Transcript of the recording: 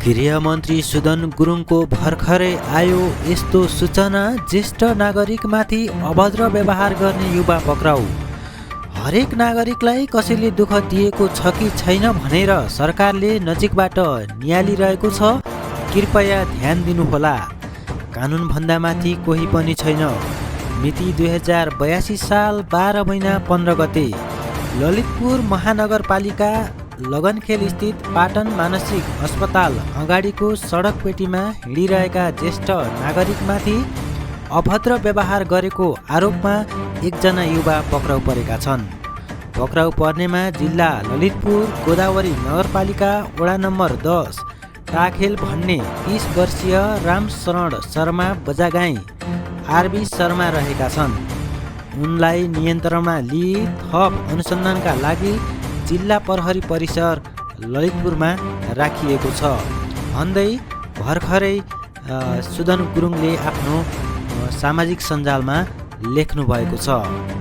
गृहमन्त्री सुदन गुरुङको भर्खरै आयो यस्तो सूचना। ज्येष्ठ नागरिकमाथि अभद्र व्यवहार गर्ने युवा पक्राउ। हरेक नागरिकलाई कसैले दुःख दिएको छ कि छैन भनेर सरकारले नजिकबाट नियालिरहेको छ। कृपया ध्यान दिनुहोला। कानुनभन्दा माथि कोही पनि छैन। मिति 2082 साल 12 महिना 15 गते ललितपुर महानगरपालिका लगनखेल स्थित पाटन मानसिक अस्पताल अगाडिको सडक पेटीमा हिँडिरहेका ज्येष्ठ नागरिकमाथि अभद्र व्यवहार गरेको आरोपमा एकजना युवा पक्राउ परेका छन्। पक्राउ पर्नेमा जिल्ला ललितपुर गोदावरी नगरपालिका वडा नम्बर 10 टाखेल भन्ने 30 वर्षीय रामशरण शर्मा बजागाई आरबी शर्मा रहेका छन्। उनलाई नियन्त्रणमा लिई थप अनुसन्धानका लागि जिल्ला प्रहरी परिसर ललितपुरमा राखिएको छ भन्दै भर्खरै सुदन गुरुङले आफ्नो सामाजिक सञ्जालमा लेख्नु भएको छ।